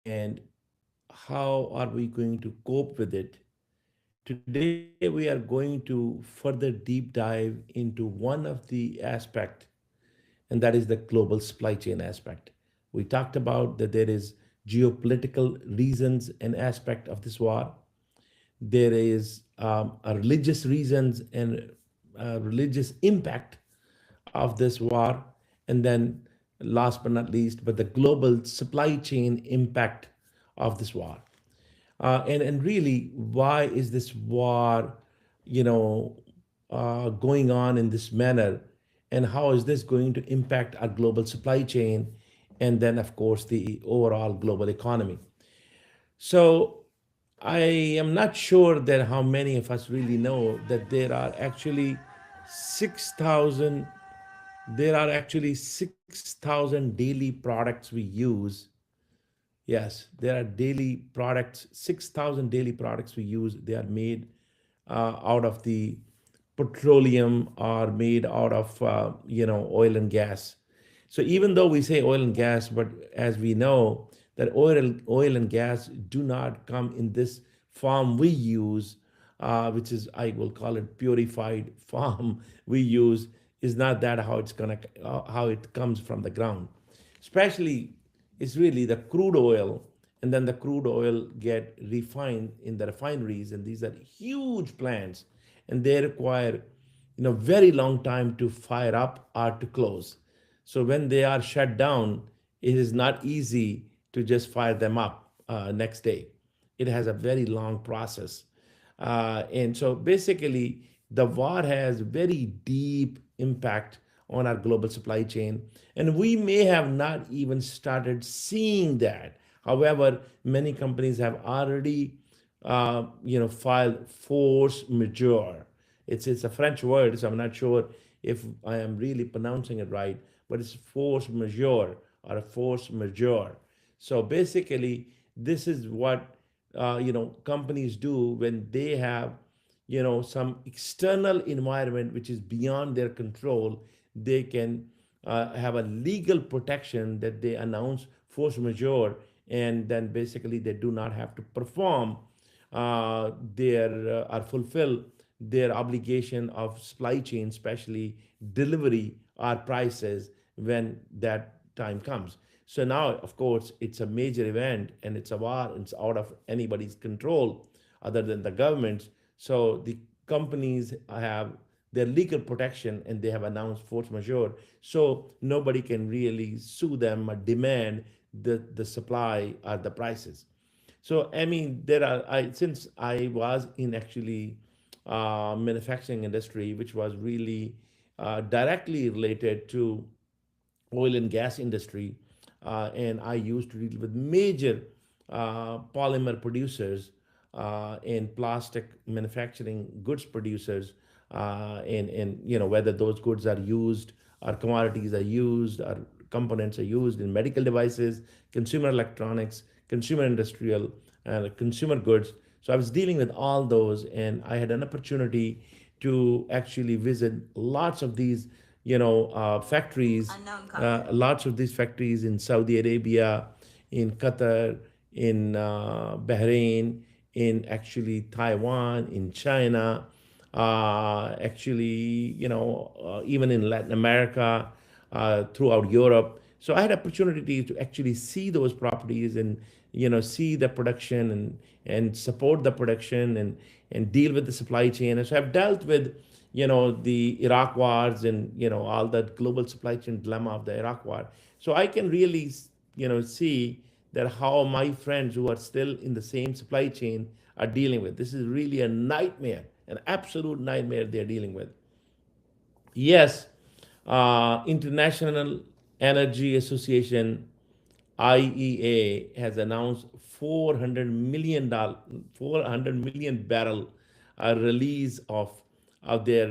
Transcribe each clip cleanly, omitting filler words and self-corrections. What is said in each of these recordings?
and how are we going to cope with it? Today, we are going to further deep dive into one of the aspect, and that is the global supply chain aspect. We talked about that there is geopolitical reasons and aspect of this war. There is a religious reasons and religious impact of this war, and then last but not least, but the global supply chain impact of this war. And really, why is this war, you know, going on in this manner, and how is this going to impact our global supply chain, and then of course the overall global economy? So I am not sure that how many of us really know that there are actually 6,000 there are actually 6,000 daily products we use. Yes, there are daily products, 6,000 daily products we use. They are made out of the petroleum or made out of, oil and gas. So even though we say oil and gas, but as we know that oil and gas do not come in this form we use, which is, I will call it purified form we use, is not that how it comes from the ground. Especially, it's really the crude oil, and then the crude oil get refined in the refineries, and these are huge plants, and they require very long time to fire up or to close. So when they are shut down, it is not easy to just fire them up next day. It has a very long process. And so basically, the war has very deep impact on our global supply chain. And we may have not even started seeing that. However, many companies have already, filed force majeure. It's a French word, so I'm not sure if I am really pronouncing it right, but it's force majeure or a force majeure. So basically, this is what companies do when they have some external environment which is beyond their control. They can have a legal protection that they announce force majeure, and then basically they do not have to perform their or fulfill their obligation of supply chain, especially delivery or prices when that time comes. So now, of course, it's a major event and it's a war. It's out of anybody's control other than the government's. So the companies have their legal protection and they have announced force majeure. So nobody can really sue them or demand the supply or the prices. So I mean, there are I since I was in actually manufacturing industry, which was really directly related to oil and gas industry, and I used to deal with major polymer producers and plastic manufacturing goods producers, and whether those goods are used or commodities are used or components are used in medical devices, consumer electronics, consumer industrial, and consumer goods. So I was dealing with all those, and I had an opportunity to actually visit lots of these factories, lots of these factories in Saudi Arabia, in Qatar, in Bahrain, in actually Taiwan, in China, even in Latin America, throughout Europe. So I had opportunity to actually see those properties and see the production and support the production and deal with the supply chain. And so I've dealt with the Iraq wars and all that global supply chain dilemma of the Iraq war. So I can really see that how my friends who are still in the same supply chain are dealing with. This is really a nightmare, an absolute nightmare they're dealing with. Yes, International Energy Association IEA has announced 400 million barrel release of their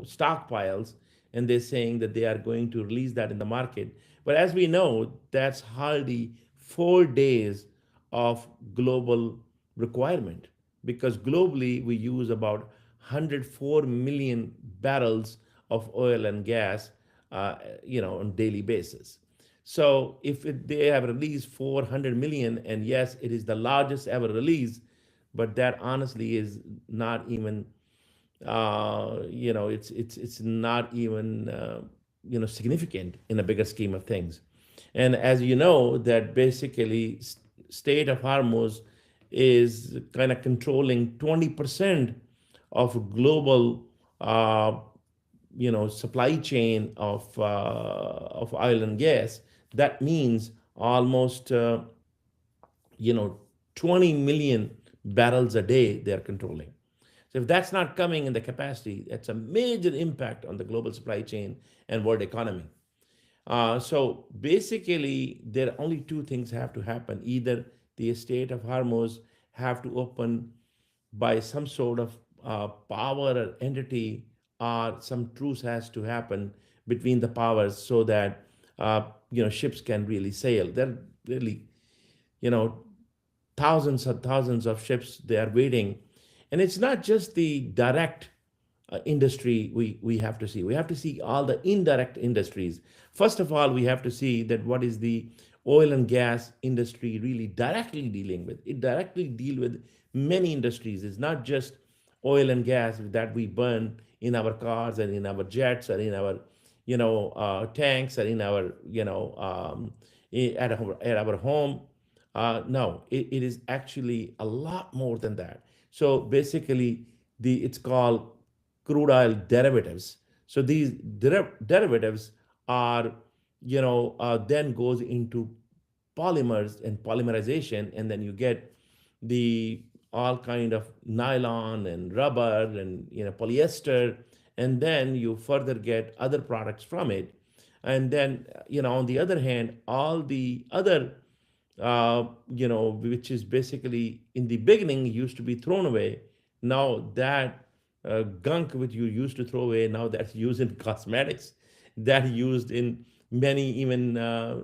stockpiles, and they're saying that they are going to release that in the market. But as we know, that's hardly 4 days of global requirement, because globally we use about 104 million barrels of oil and gas, on daily basis. So if they have released 400 million, and yes, it is the largest ever release, but that honestly is not even, it's not even, significant in a bigger scheme of things. And as you know, that basically state of Hormuz is kind of controlling 20% of global, uh, supply chain of oil and gas. That means almost, 20 million barrels a day they are controlling. So if that's not coming in the capacity, that's a major impact on the global supply chain and world economy. So basically, there are only two things have to happen. Either the Strait of Hormuz have to open by some sort of power or entity, or some truce has to happen between the powers so that ships can really sail. There are really, you know thousands and thousands of ships they are waiting, and it's not just the direct industry we have to see. We have to see all the indirect industries. First of all, we have to see that what is the oil and gas industry really directly dealing with. It directly deal with many industries. It's not just oil and gas that we burn in our cars and in our jets or in our tanks or in our at our home. No, it is actually a lot more than that. So basically, it's called crude oil derivatives. So these derivatives are, then goes into polymers and polymerization, and then you get the all kind of nylon and rubber and polyester, and then you further get other products from it. And then, on the other hand, all the other, which is basically in the beginning used to be thrown away. Now that gunk which you used to throw away, now that's used in cosmetics, that used in many, even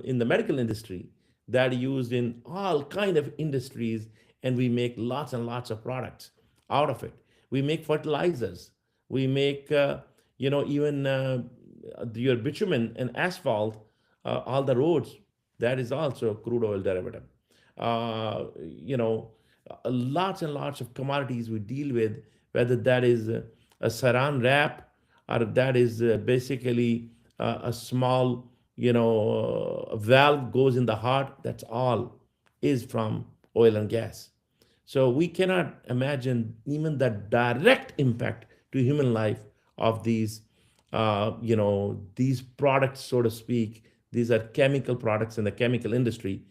in the medical industry, that used in all kind of industries, and we make lots and lots of products out of it. We make fertilizers. We make, even your bitumen and asphalt, all the roads, that is also crude oil derivative. Lots and lots of commodities we deal with, whether that is a saran wrap, or that is basically a small, valve goes in the heart. That's all is from oil and gas. So we cannot imagine even the direct impact to human life of these products, so to speak. These are chemical products in the chemical industry.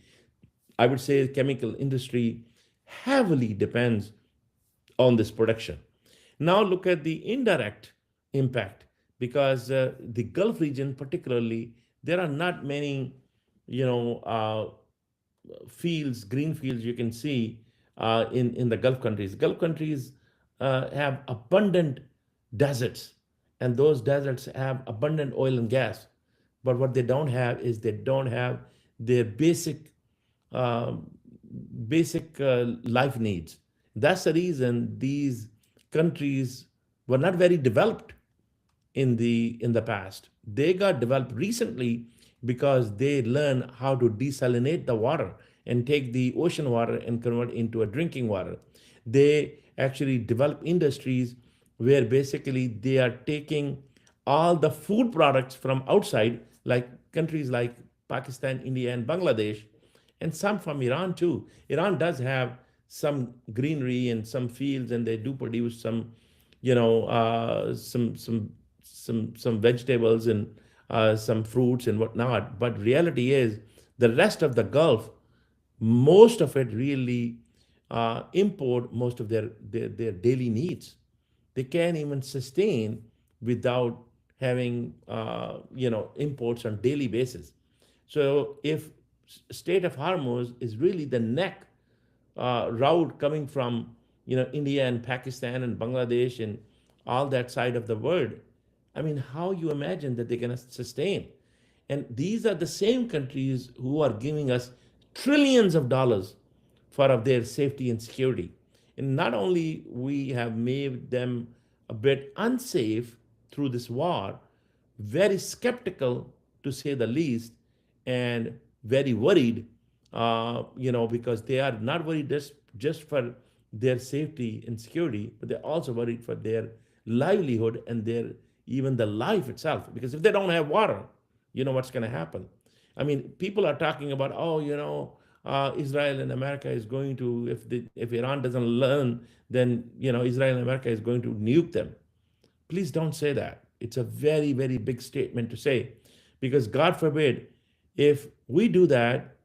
I would say the chemical industry heavily depends on this production. Now look at the indirect impact, because the Gulf region, particularly, there are not many, fields, green fields you can see in the Gulf countries. Gulf countries have abundant deserts, and those deserts have abundant oil and gas. But what they don't have is they don't have their um, basic life needs. That's the reason these countries were not very developed in the past. They got developed recently because they learned how to desalinate the water and take the ocean water and convert into a drinking water. They actually develop industries where basically they are taking all the food products from outside, like countries like Pakistan, India, and Bangladesh, and some from Iran too. Iran does have some greenery and some fields, and they do produce some, some vegetables and some fruits and whatnot. But reality is, the rest of the Gulf, most of it really import most of their daily needs. They can't even sustain without having imports on daily basis. So if state of Hormuz is really the neck route coming from India and Pakistan and Bangladesh and all that side of the world, I mean, how you imagine that they're going to sustain? And these are the same countries who are giving us trillions of dollars for of their safety and security. And not only we have made them a bit unsafe through this war, very skeptical to say the least, and very worried, because they are not worried just for their safety and security, but they're also worried for their livelihood and their even the life itself. Because if they don't have water, you know what's going to happen. I mean, people are talking about, oh, Israel and America is going to, if Iran doesn't learn, then Israel and America is going to nuke them. Please don't say that. It's a very, very big statement to say, because God forbid, if we do that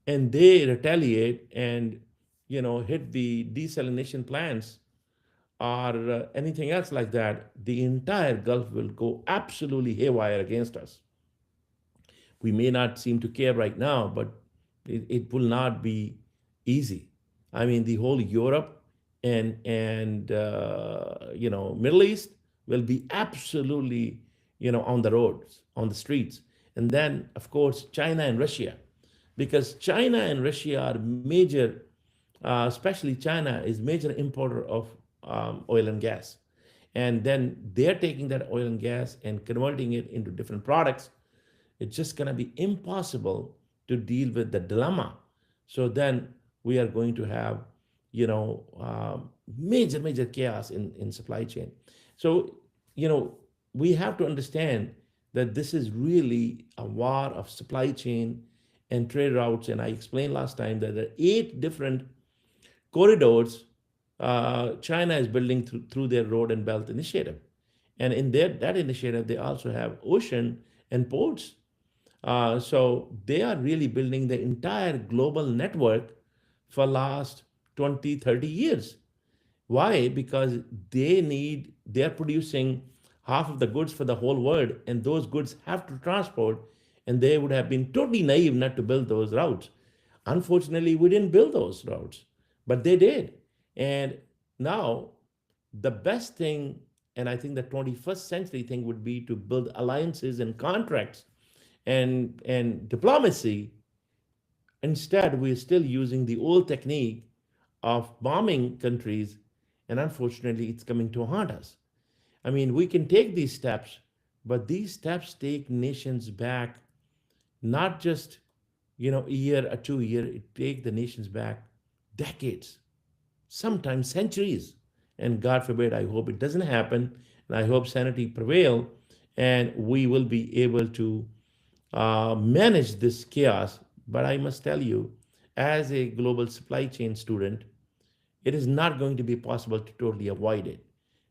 and they retaliate and hit the desalination plants or anything else like that, the entire Gulf will go absolutely haywire against us. We may not seem to care right now, but it will not be easy. I mean, the whole Europe and Middle East will be absolutely on the roads, on the streets, and then of course China and Russia, because China and Russia are major, especially China is major importer of oil and gas, and then they're taking that oil and gas and converting it into different products. It's just going to be impossible to deal with the dilemma. So then we are going to have, major, major chaos in supply chain. So, we have to understand that this is really a war of supply chain and trade routes. And I explained last time that there are 8 different corridors China is building through their Road and Belt Initiative. And in that initiative, they also have ocean and ports. So they are really building the entire global network for last 20, 30 years. Why? Because they're producing half of the goods for the whole world, and those goods have to transport, and they would have been totally naive not to build those routes. Unfortunately, we didn't build those routes, but they did. And now the best thing, and I think the 21st century thing would be to build alliances and contracts and diplomacy. Instead, we're still using the old technique of bombing countries, and unfortunately, it's coming to haunt us. I mean, we can take these steps, but these steps take nations back, not just a year or 2 year. It take the nations back decades, sometimes centuries. And God forbid, I hope it doesn't happen, and I hope sanity prevail, and we will be able to manage this chaos. But I must tell you, as a global supply chain student, it is not going to be possible to totally avoid it.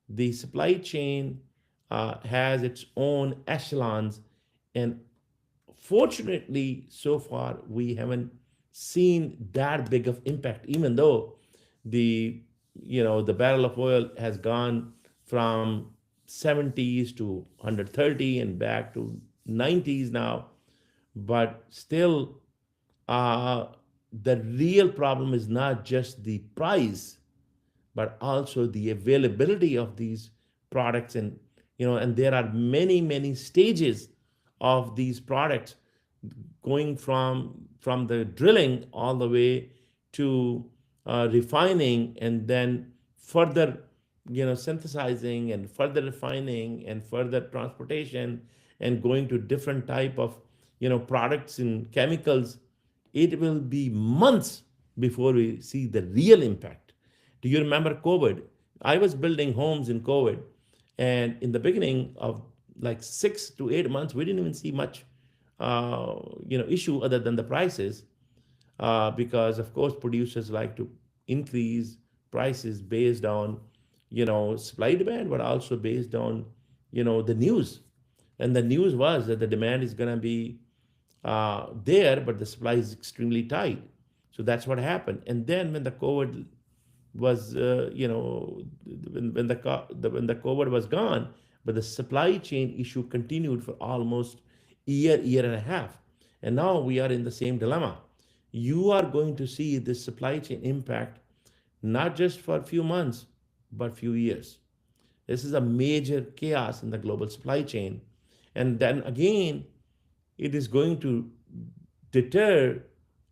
The supply chain has its own echelons, and fortunately, so far, we haven't seen that big of impact, even though the the barrel of oil has gone from 70s to 130 and back to 90s now. But still, uh, the real problem is not just the price, but also the availability of these products. And there are many, many stages of these products, going from the drilling all the way to refining, and then further synthesizing and further refining and further transportation, and going to different type of products and chemicals. It will be months before we see the real impact. Do you remember COVID? I was building homes in COVID, and in the beginning of like 6 to 8 months, we didn't even see much, issue other than the prices, because of course producers like to increase prices based on supply demand, but also based on the news. And the news was that the demand is going to be there, but the supply is extremely tight. So that's what happened. And then when the COVID was, when the COVID was gone, but the supply chain issue continued for almost a year, year and a half, and now we are in the same dilemma. You are going to see this supply chain impact not just for a few months, but few years. This is a major chaos in the global supply chain, and then again, it is going to deter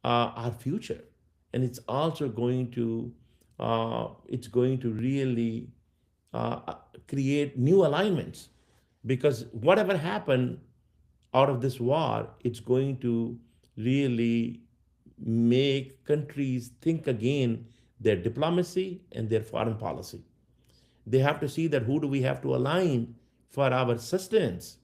our future, and it's going to really create new alignments, because whatever happened out of this war, it's going to really make countries think again their diplomacy and their foreign policy. They have to see that who do we have to align for our sustenance,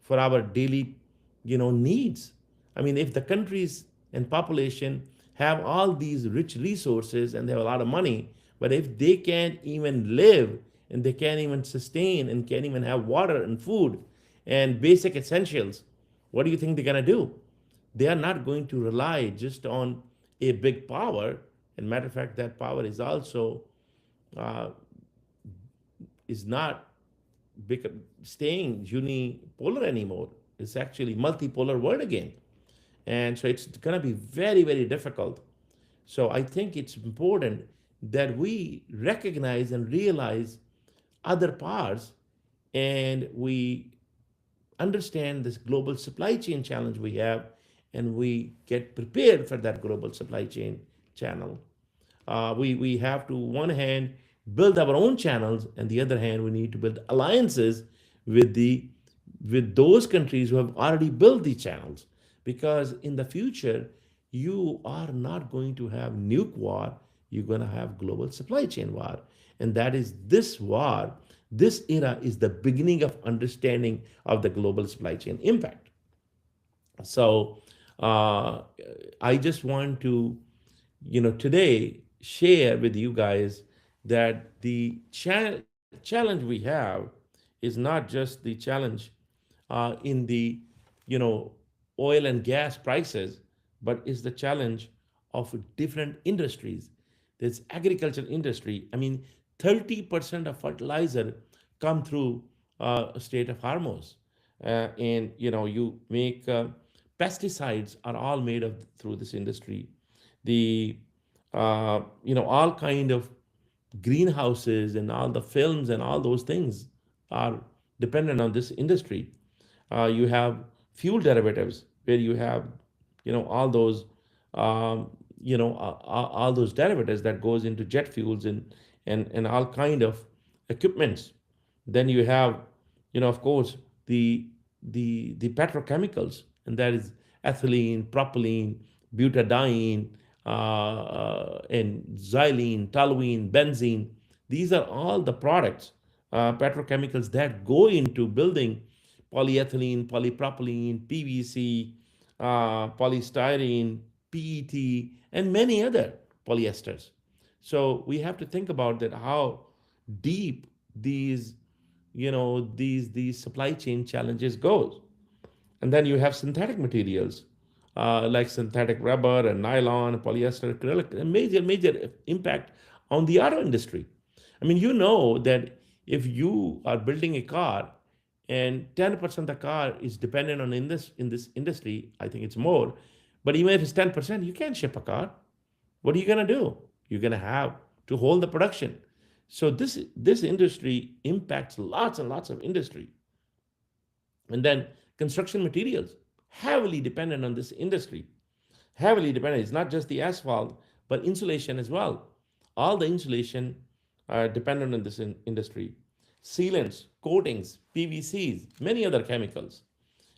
for our daily, needs. I mean, if the countries and population have all these rich resources and they have a lot of money, but if they can't even live and they can't even sustain and can't even have water and food and basic essentials, what do you think they're going to do? They are not going to rely just on a big power. And matter of fact, that power is also uh, is not staying unipolar anymore. It's actually multipolar world again. And so it's going to be very, very difficult. So I think it's important that we recognize and realize other parts, and we understand this global supply chain challenge we have, and we get prepared for that global supply chain channel. We have to, one hand, build our own channels, and the other hand, we need to build alliances with the with those countries who have already built these channels. Because in the future, you are not going to have nuke war, you're going to have global supply chain war. And that is this war, this era is the beginning of understanding of the global supply chain impact. So uh, I just want to, today share with you guys that the challenge we have is not just the challenge in the, you know, oil and gas prices, but is the challenge of different industries. There's agriculture industry. I mean, 30% of fertilizer come through state of Hormuz. And, you make pesticides are all made of through this industry. The all kind of greenhouses and all the films and all those things are dependent on this industry. You have fuel derivatives where you have all those all those derivatives that goes into jet fuels and all kind of equipments. Then you have, of course, the petrochemicals, and that is ethylene, propylene, butadiene, and xylene, toluene, benzene. These are all the products, petrochemicals that go into building polyethylene, polypropylene, PVC, polystyrene, PET, and many other polyesters. So we have to think about that how deep these supply chain challenges goes. And then you have synthetic materials like synthetic rubber and nylon, polyester, acrylic, a major impact on the auto industry. I mean, you know that if you are building a car and 10% of the car is dependent on in this industry, I think it's more. But even if it's 10%, you can't ship a car. What are you gonna do? You're gonna have to hold the production. So this industry impacts lots and lots of industry. And then construction materials, heavily dependent on this industry. Heavily dependent. It's not just the asphalt, but insulation as well. All the insulation are dependent on this industry. Sealants, coatings, PVCs, many other chemicals.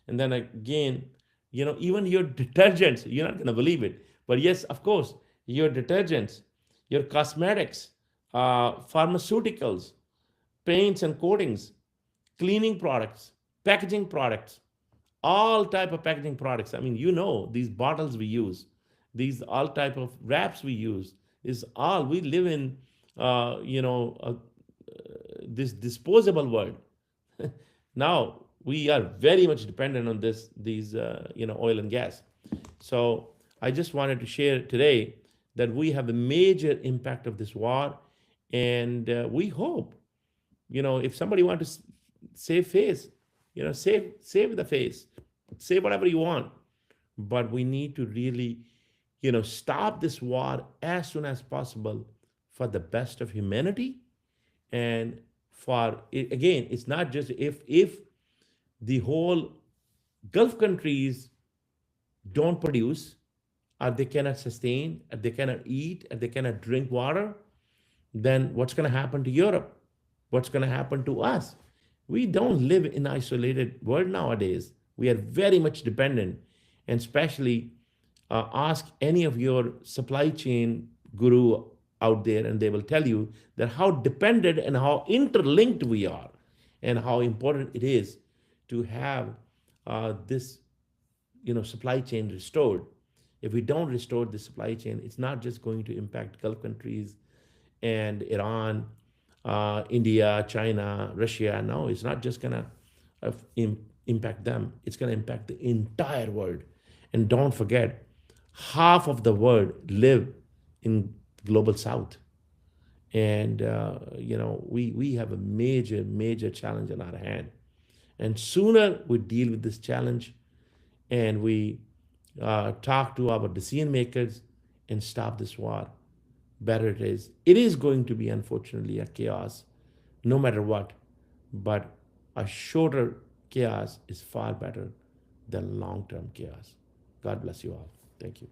And then again, even your detergents, you're not going to believe it. But yes, of course, your detergents, your cosmetics, pharmaceuticals, paints and coatings, cleaning products, packaging products, all type of packaging products. I mean, these bottles we use, these all type of wraps we use, is all we live in. This disposable world. Now we are very much dependent on these oil and gas. So I just wanted to share today that we have a major impact of this war, and we hope, if somebody want to save face, save the face, say whatever you want, but we need to really, stop this war as soon as possible for the best of humanity. And for it, again, it's not just if the whole Gulf countries don't produce, or they cannot sustain, or they cannot eat, or they cannot drink water, then what's going to happen to Europe? What's going to happen to us? We don't live in an isolated world nowadays. We are very much dependent, and especially Ask any of your supply chain guru out there, and they will tell you that how dependent and how interlinked we are, and how important it is to have this supply chain restored. If we don't restore the supply chain, it's not just going to impact Gulf countries and Iran, India, China, Russia. No, it's not just gonna impact them. It's gonna impact the entire world. And don't forget, half of the world live in global south, and we have a major challenge on our hand. And sooner we deal with this challenge, and we talk to our decision makers and stop this war, better it is. It is going to be, unfortunately, a chaos, no matter what, but a shorter chaos is far better than long term chaos. God bless you all. Thank you.